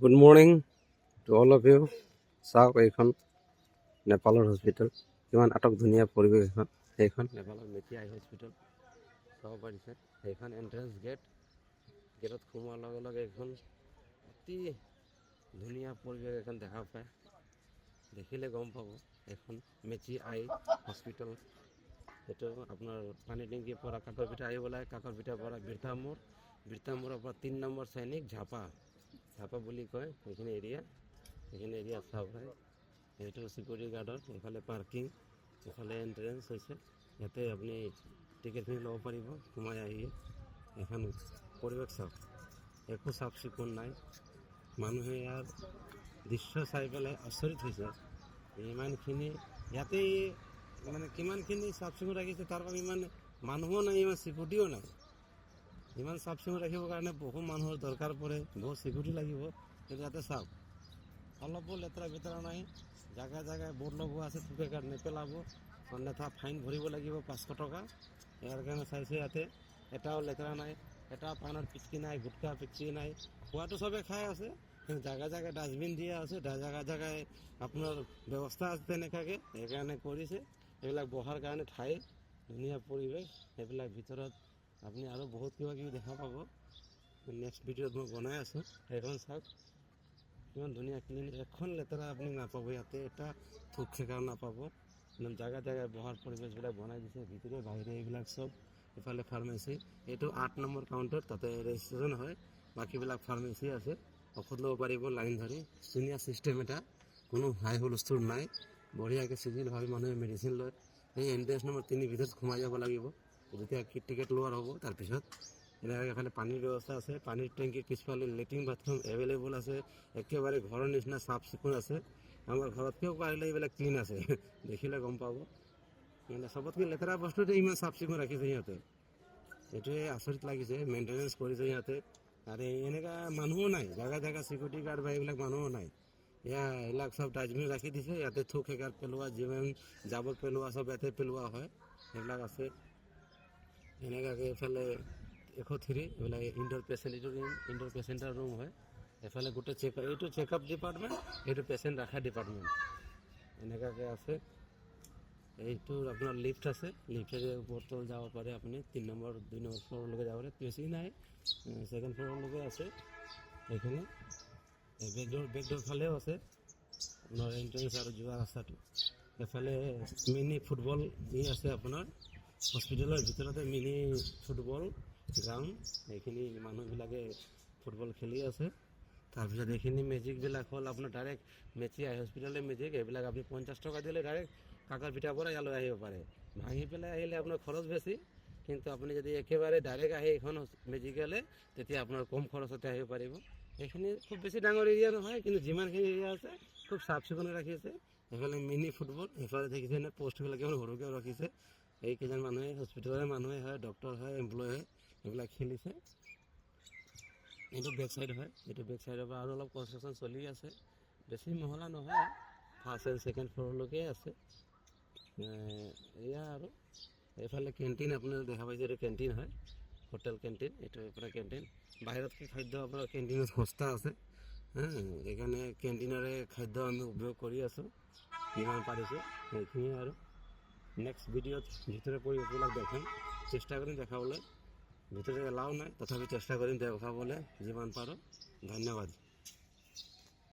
Good morning to all of you. চাওক এইখন নেপালৰ হস্পিটেল, কিমান আটক ধুনীয়া পৰিৱেশ এখন। এইখন নেপালৰ মেটি আই হস্পিটেল চাব পাৰিছে। সেইখন এণ্ট্ৰেঞ্চ গেটত সোমোৱাৰ লগে লগে এইখন অতি ধুনীয়া পৰিৱেশ এখন দেখা পায়। দেখিলে গম পাব এইখন মেটি আই হস্পিটেল। এইটো আপোনাৰ পানী টেংকিৰ পৰা কাকৰপিঠা আহিব লাগে, কাকৰপিঠাৰ পৰা বীৰতামূৰৰ পৰা 3 নম্বৰ সৈনিক ঝাপা বুলি কয় এইখিনি এৰিয়া চাব পাৰে। এইটো চিকিউৰিটি গাৰ্ডৰ, এইফালে পাৰ্কিং, এইফালে এণ্ট্ৰেঞ্চ হৈছে। ইয়াতে আপুনি টিকেটখিনি ল'ব পাৰিব সোমাই আহি। এখন পৰিৱেশ চাওক, একো চাফ চিকুণ নাই। মানুহে ইয়াৰ দৃশ্য চাই পেলাই আচৰিত হৈছে। ইমানখিনি ইয়াতে মানে কিমানখিনি চাফ চিকুণ ৰাখিছে, তাৰ বাবে ইমান মানুহো নাই, ইমান চিকিউৰিটিও নাই। ইমান চাফ চিকুণ ৰাখিবৰ কাৰণে বহু মানুহৰ দৰকাৰ পৰে, বহুত চিকিউৰিটি লাগিব। কিন্তু ইয়াতে চাওক, অলপো লেতেৰা বেতেৰা নাই। জাগাই বৰ্ড লগোৱা আছে, থুকে গাত নেপেলাব, অন্যথা ফাইন ভৰিব লাগিব 500 টকা। ইয়াৰ কাৰণে চাইছে ইয়াতে এটাও লেতেৰা নাই, এটাও পানৰ পিচকি নাই, গুটকা পিচকি নাই। খোৱাটো চবে খাই আছে, কিন্তু জাগাই ডাষ্টবিন দিয়া আছে, জাগাই আপোনাৰ ব্যৱস্থা আছে তেনেকুৱাকৈ। সেইকাৰণে কৰিছে এইবিলাক বহাৰ কাৰণে ঠাই, ধুনীয়া পৰিৱেশ। সেইবিলাক ভিতৰত আপুনি আৰু বহুত কিবা কিবি দেখা পাব। নেক্সট ভিডিঅ'ত মই বনাই আছোঁ। সেইখন চাওক কিমান ধুনীয়া ক্লিনিক, এখন লেতেৰা আপুনি নাপাব ইয়াতে, এটা থুক সেকাও নাপাব। জাগাই বহাৰ পৰিৱেশবিলাক বনাই দিছে, ভিতৰে বাহিৰে এইবিলাক চব। ইফালে ফাৰ্মাচী, এইটো 8 নম্বৰ কাউণ্টাৰ, তাতে ৰেজিষ্ট্ৰেশ্যন হয়। বাকীবিলাক ফাৰ্মাচী আছে, ঔষধ ল'ব পাৰিব লাইন ধৰি। ধুনীয়া চিষ্টেম এটা, কোনো হাই হুলস্থুল নাই। বঢ়িয়াকৈ চিজিলভাৱে মানুহে মেডিচিন লয়। এই এণ্ট্ৰেঞ্চ নম্বৰ 3 ভিতৰত সোমাই যাব লাগিব। যেতিয়া টিকেট লোৱাৰ হ'ব তাৰপিছত এনেকৈ এফালে পানীৰ ব্যৱস্থা আছে। পানীৰ টেংকিৰ পিছফালে লেট্ৰিন বাথৰুম এভেইলেবল আছে। একেবাৰে ঘৰৰ নিচিনা চাফ চিকুণ আছে। আমাৰ ঘৰতকৈও পাৰিলে এইবিলাক ক্লিন আছে, দেখিলে গম পাব। মানে চবতকৈ লেতেৰা বস্তুটো ইমান চাফ চিকুণ ৰাখিছে সিহঁতে, এইটোৱে আচৰিত লাগিছে। মেইনটেনেঞ্চ কৰিছে সিহঁতে। আৰু এনেকুৱা মানুহো নাই, জাগা চিকিউৰিটি গাৰ্ড বা এইবিলাক মানুহো নাই। এইবিলাক চব ডাষ্টবিন ৰাখি দিছে। ইয়াতে থুক সেকাৰ পেলোৱা, যিমান জাবৰ পেলোৱা চব ইয়াতে পেলোৱা হয়, সেইবিলাক আছে। এনেকুৱাকৈ এইফালে 103 এইবিলাক ইনডোৰ পেচেণ্টাৰ ৰুম হয়। এইফালে গোটেই এইটো চেকআপ ডিপাৰ্টমেণ্ট, এইটো পেচেণ্ট ৰখা ডিপাৰ্টমেণ্ট, এনেকুৱাকৈ আছে। এইটো আপোনাৰ লিফ্ট আছে, লিফ্টেৰে ওপৰত যাব পাৰে আপুনি। 3 নম্বৰ 2 নম্বৰ ফ্ল'ৰলৈকে যাব পাৰে, বেছি নাই, 2nd ফ্ল'ৰলৈকে আছে। এইখিনি বেকডোৰ ফালেও আছে আপোনাৰ এণ্ট্ৰেঞ্চ আৰু যোৱা ৰাস্তাটো। এফালে মিনি ফুটবল আছে আপোনাৰ হস্পিটেলৰ ভিতৰতে, মিনি ফুটবল গ্ৰাউণ্ড। এইখিনি মানুহবিলাকে ফুটবল খেলি আছে। তাৰপিছত এইখিনি মেজিকবিলাক হ'ল আপোনাৰ ডাইৰেক্ট মেটি আই হস্পিটেলৰ মেজিক। এইবিলাক আপুনি 50 টকা দিলে ডাইৰেক্ট কাকৰপিঠাৰ পৰা ইয়ালৈ আহিব পাৰে। ভাঙি পেলাই আহিলে আপোনাৰ খৰচ বেছি, কিন্তু আপুনি যদি একেবাৰে ডাইৰেক্ট আহে এইখন মেজিকলৈ, তেতিয়া আপোনাৰ কম খৰচতে আহিব পাৰিব। এইখিনি খুব বেছি ডাঙৰ এৰিয়া নহয়, কিন্তু যিমানখিনি এৰিয়া আছে খুব চাফ চিকুণ ৰাখিছে। এইফালে মিনি ফুটবল, এইফালে দেখিছে নে পোষ্টবিলাক কিমান সৰুকৈ ৰাখিছে। এইকেইজন মানুহে হস্পিটেলৰে মানুহে হয়, ডক্টৰ হয়, এমপ্লয় হয়, এইবিলাক খেলিছে। এইটো বেক চাইড হয়, এইটো বেক চাইডৰ পৰা আৰু অলপ কনষ্ট্ৰাকশ্যন চলি আছে। বেছি মহলা নহয়, 1st and 2nd ফ্ল'ৰলৈকে আছে। এয়া আৰু এইফালে কেণ্টিন আপোনাৰ দেখা পাইছে, এইটো কেণ্টিন হয়, হোটেল কেণ্টিন। এইটো আপোনাৰ কেণ্টিন, বাহিৰতকৈ খাদ্য আপোনাৰ কেণ্টিনত সস্তা আছে। সেইকাৰণে কেণ্টিনৰে খাদ্য আমি উপভোগ কৰি আছোঁ যিমান পাৰিছোঁ। সেইখিনিয়ে আৰু নেক্সট ভিডিঅ'ত ভিতৰৰ পৰিৱেশবিলাক দেখাম, চেষ্টা কৰিম দেখাবলৈ। ভিতৰে এলাও নাই, তথাপি চেষ্টা কৰিম দেখাবলৈ যিমান পাৰোঁ। ধন্যবাদ।